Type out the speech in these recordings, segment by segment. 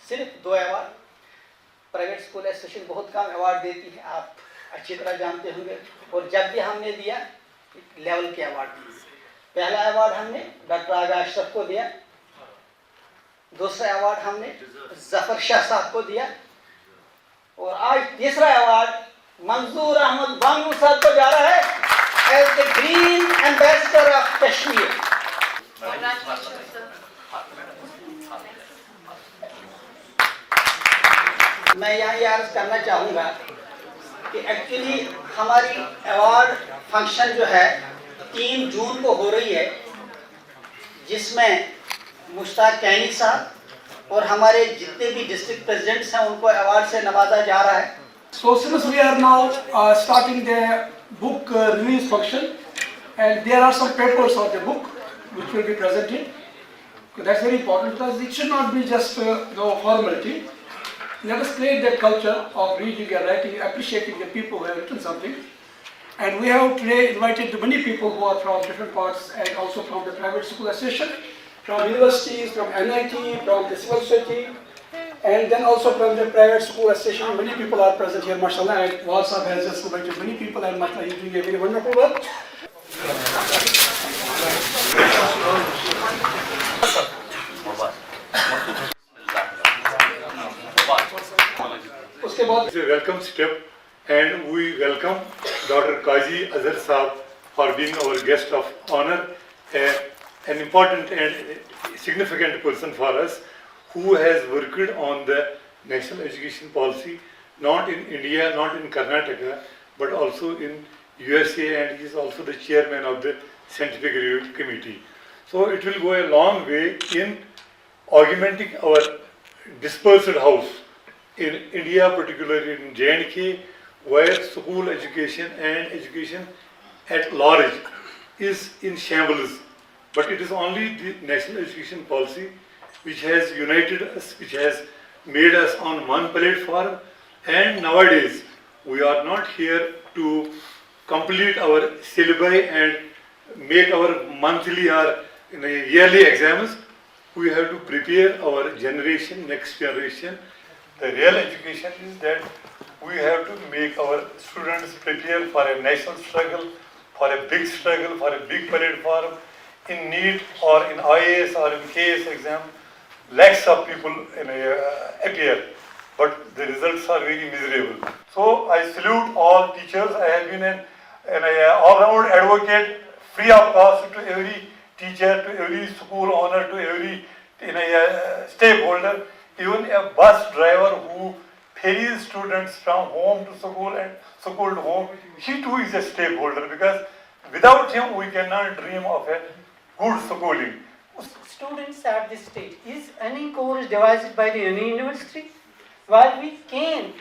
सिर्फ 2 award. Private school association बहुत कम award देती है, आप अच्छी तरह जानते होंगे। और जब भी हमने दिया लेवल के अवार्ड दिए। पहला अवार्ड हमने डॉक्टर अशरफ को दिया, दूसरा अवार्ड हमने जफर शाह साहब को दिया, और आज तीसरा अवार्ड मंजूर अहमद बांगू साहब को जा रहा है as the green ambassador of Kashmir. मैं यहाँ ये अर्ज करना चाहूँगा कि एक्चुअली हमारी अवार्ड फंक्शन जो है 3 जून को हो रही है, जिसमें मुश्ताक कैनी साहब और हमारे जितने भी डिस्ट्रिक्ट प्रेसिडेंट्स हैं उनको अवार्ड से नवाजा जा रहा है। So since we are now starting the book release function, and there are some papers of the book which will be presented. So that's very important because it should not be just no formality. Let us create that culture of reading and writing, appreciating the people who have written something. And we have today invited many people who are from different parts and also from the Private Schools Association, from universities, from NEP, from the civil society, and then also from the Private Schools Association. Many people are present here, mashallah, and WhatsApp has just invited many people, and mashallah, he is doing a very wonderful work. It's a welcome step, and we welcome Dr. Qazi Azhar Sahab for being our guest of honor, an important and significant person for us who has worked on the national education policy, not in India, not in Karnataka, but also in USA, and he is also the chairman of the scientific review committee. So it will go a long way in augmenting our dispersed house in India, particularly in J&K, where school education and education at large is in shambles. But it is only the national education policy which has united us, which has made us on one platform, and nowadays we are not here to complete our syllabi and make our monthly or yearly exams. We have to prepare our generation, next generation. The real education is that we have to make our students prepare for a national struggle, for a big struggle, for a big platform. In NEP or in IAS or in KS exam, lakhs of people appear, but the results are very miserable. So I salute all teachers. I have been an all-round advocate, free of cost to every teacher, to every school owner, to every stakeholder. Even a bus driver who ferries students from home to school and school to home, he too is a stakeholder, because without him we cannot dream of a good schooling. Students at this stage, is any course devised by the any university? While we can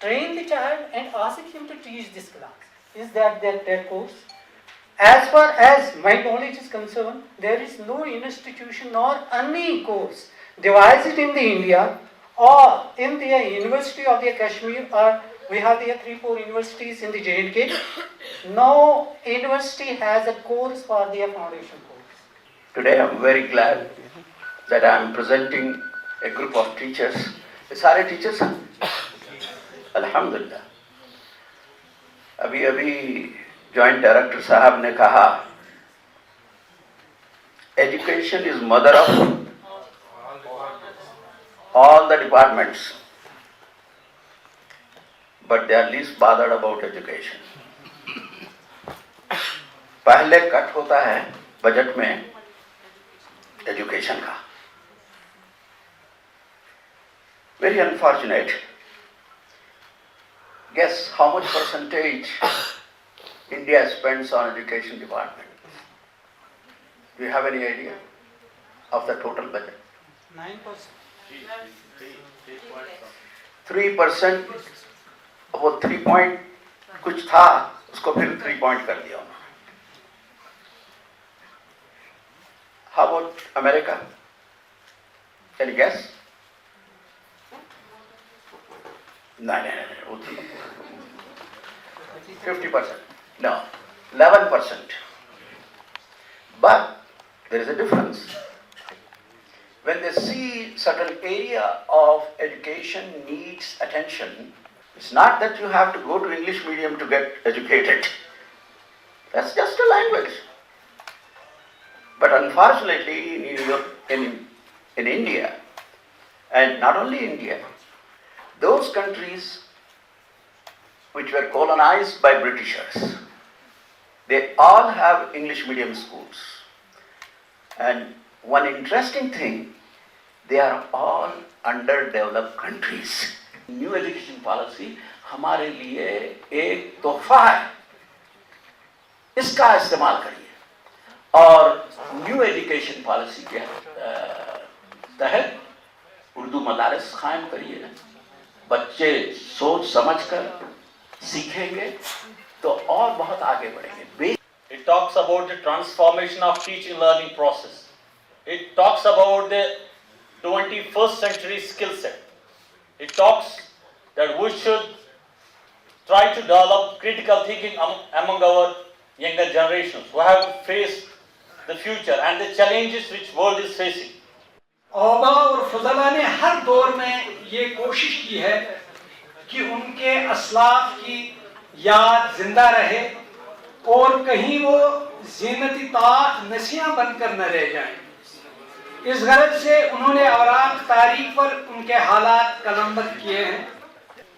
train the child and ask him to teach this class, is that their course? As far as my knowledge is concerned, there is no institution or any course devised in the India or in the University of the Kashmir, or we have the 3-4 universities in the J&K. No university has a course for their foundation course. Today I am very glad that I am presenting a group of teachers. सारे teachers हैं, अल्हम्दुलिल्लाह। अभी joint director साहब ने कहा, education is mother of all the departments, but they are least bothered about education. पहले cut होता है बजट में एजुकेशन का. Very unfortunate. Guess how much percentage India spends on education department? Do you have any idea of the total budget? 9%. 3%. वो 3 point कुछ था, उसको फिर 3 point कर दिया उन्होंने. How about America? Can you guess? No. 50%. No, 11%. But there is a difference. When they see certain area of education needs attention, it's not that you have to go to English medium to get educated. That's just a language. But unfortunately, in India, and not only India, those countries which were colonized by Britishers, they all have English medium schools. And one interesting thing, they are all underdeveloped countries. New education policy हमारे लिए एक तोहफा है, इसका इस्तेमाल करिए और new education policy के तहत उर्दू मदारस कायम करिए। बच्चे सोच समझकर सीखेंगे तो और बहुत आगे बढ़ेंगे। It talks about the transformation of teaching learning process. It talks about the 21st century skill set. It talks that we should try to develop critical thinking among our younger generations who have faced the future and the challenges which world is facing. औबा और फजला ने हर दौर में ये कोशिश की है कि उनके असलाफ की याद जिंदा रहे और कहीं वो ज़ीनती ताख नसियां बनकर न रह जाएं। इस गरज से उन्होंने औराक तारीख पर उनके हालात कलमबंद किए हैं।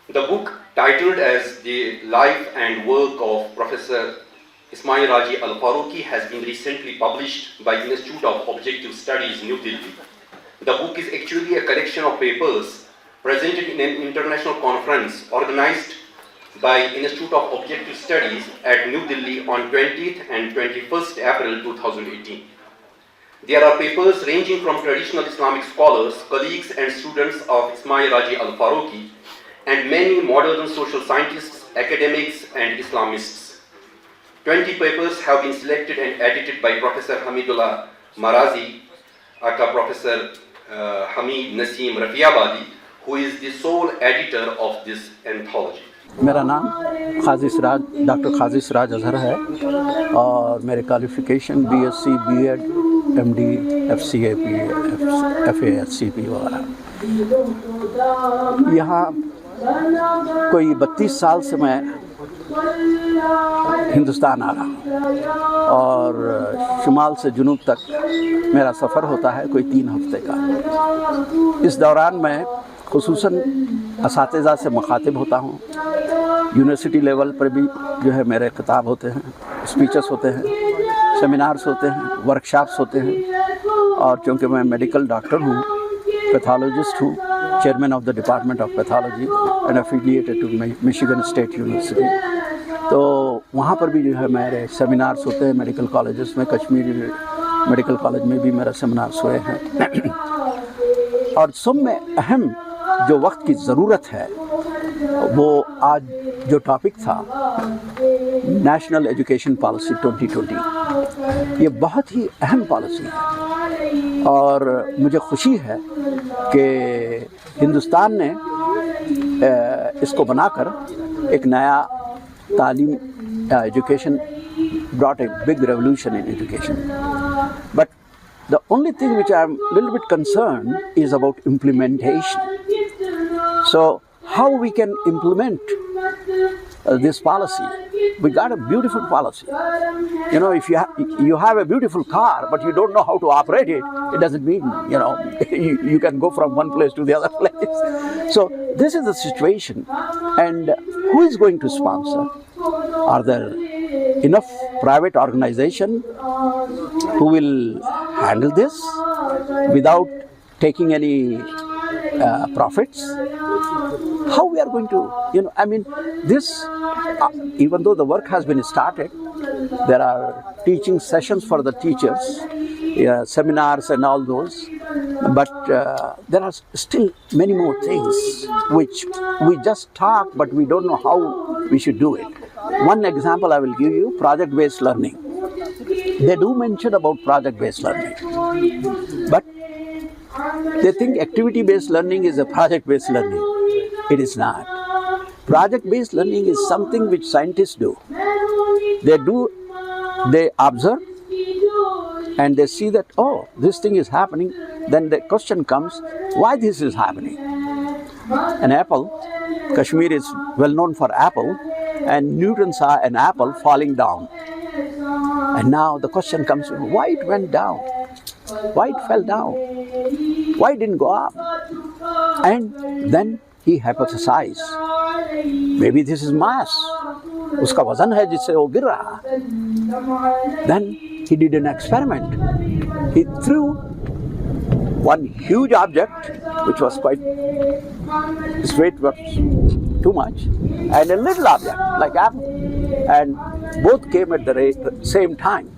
The book, titled as The Life and Work of Professor Ismail Raji Al-Faruqi, has been recently published by Institute of Objective Studies, New Delhi. The book is actually a collection of papers presented in an international conference organized by Institute of Objective Studies at New Delhi on 20th and 21st April 2018. There are papers ranging from traditional Islamic scholars, colleagues and students of Ismail Raji Al-Faruqi, and many modern social scientists, academics and Islamists. 20 papers have been selected and edited by Professor Hamidullah Marazi, aka Professor Hamid Naseem Rafiabadi, who is the sole editor of this anthology. मेरा नाम Khaji Siraj doctor Khaji Siraj Azhar है और मेरे qualification BSc, BEd, MD, FCA, FASCP वगैरह। यहाँ कोई 32 साल से मैं हिंदुस्तान आ रहा हूँ और शुमाल से जुनूब तक मेरा सफ़र होता है कोई 3 हफ्ते का। इस दौरान मैं खुसूसन असातिज़ा से मुखातिब होता हूँ। यूनिवर्सिटी लेवल पर भी जो है मेरे खिताब होते हैं, स्पीचेस होते हैं, सेमिनार्स होते हैं, वर्कशॉप्स होते हैं। और चूँकि मैं मेडिकल डॉक्टर हूँ, पैथोलॉजिस्ट हूँ, chairman of the department of pathology and affiliated to Michigan State University, तो वहाँ पर भी जो है मेरे सेमिनार्स होते हैं मेडिकल कॉलेजेस में। कश्मीर मेडिकल कॉलेज में भी मेरे सेमिनार्स हुए हैं। और सब में अहम जो वक्त की ज़रूरत है वो आज जो टॉपिक था नेशनल एजुकेशन पॉलिसी 2020, ये बहुत ही अहम पॉलिसी है और मुझे खुशी है कि हिंदुस्तान ने इसको बनाकर एक नया तालीम education brought a big revolution in education. But the only thing which I'm a little bit concerned is about implementation. So how we can implement this policy? We got a beautiful policy. You know, if you have a beautiful car, but you don't know how to operate it, it doesn't mean, you know, you can go from one place to the other place. So this is the situation. And who is going to sponsor? Are there enough private organizations who will handle this without taking any profits? How we are going to, you know, I mean, this, even though the work has been started, there are teaching sessions for the teachers, seminars and all those, but there are still many more things which we just talk, but we don't know how we should do it. One example I will give you, project-based learning. They do mention about project-based learning, but they think activity-based learning is a project-based learning. It is not. Project-based learning is something which scientists do. They observe, and they see that, oh, this thing is happening, then the question comes, why this is happening? An apple, Kashmir is well known for apple, and Newton saw an apple falling down. And now the question comes, why it went down? Why it fell down? Why it didn't go up? And then he hypothesized, maybe this is mass. Uska wazan hai jisse wo gir raha. Then he did an experiment. He threw one huge object, which was quite, its weight was too much, and a little object like apple, and both came at the same time.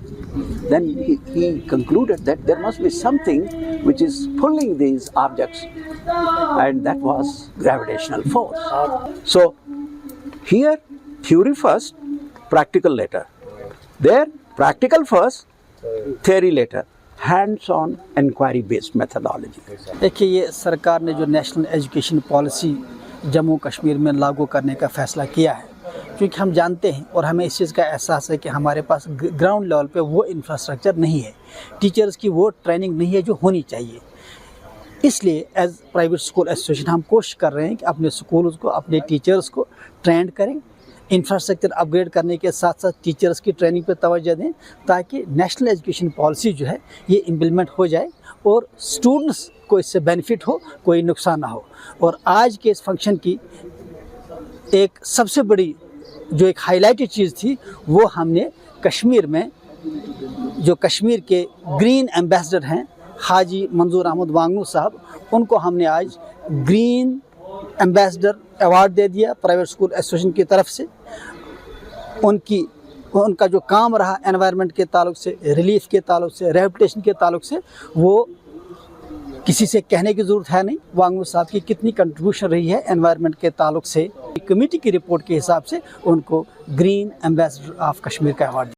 Then he concluded that there must be something which is pulling these objects, and that was gravitational force. So here, theory first, practical later. There, practical first, theory later. Hands-on inquiry-based methodology. देखिए, ये सरकार ने जो national education policy Jammu Kashmir में लागू करने का फैसला किया है, क्योंकि हम जानते हैं और हमें इस चीज़ का एहसास है कि हमारे पास ग्राउंड लेवल पे वो इंफ्रास्ट्रक्चर नहीं है, टीचर्स की वो ट्रेनिंग नहीं है जो होनी चाहिए। इसलिए एज प्राइवेट स्कूल एसोसिएशन हम कोशिश कर रहे हैं कि अपने स्कूल्स को, अपने टीचर्स को ट्रेंड करें, इंफ्रास्ट्रक्चर अपग्रेड करने के साथ साथ टीचर्स की ट्रेनिंग पर तवज्जो दें, ताकि नेशनल एजुकेशन पॉलिसी जो है ये इम्प्लीमेंट हो जाए और स्टूडेंट्स को इससे बेनिफिट हो, कोई नुकसान ना हो। और आज के इस फंक्शन की एक सबसे बड़ी जो एक हाईलाइटेड चीज़ थी, वो हमने कश्मीर में जो कश्मीर के ग्रीन एम्बेसडर हैं हाजी मंजूर अहमद वांगनू साहब, उनको हमने आज ग्रीन एम्बेसडर अवार्ड दे दिया प्राइवेट स्कूल एसोसिएशन की तरफ से। उनका जो काम रहा एनवायरनमेंट के ताल्लुक से, रिलीफ के ताल्लुक से, रिहेबिलिटेशन के ताल्लुक से, वो किसी से कहने की ज़रूरत है नहीं। वांगनू साहब की कितनी कंट्रीब्यूशन रही है एनवायरनमेंट के ताल्लुक से, कमेटी की रिपोर्ट के हिसाब से उनको ग्रीन एम्बेसडर ऑफ कश्मीर का अवार्ड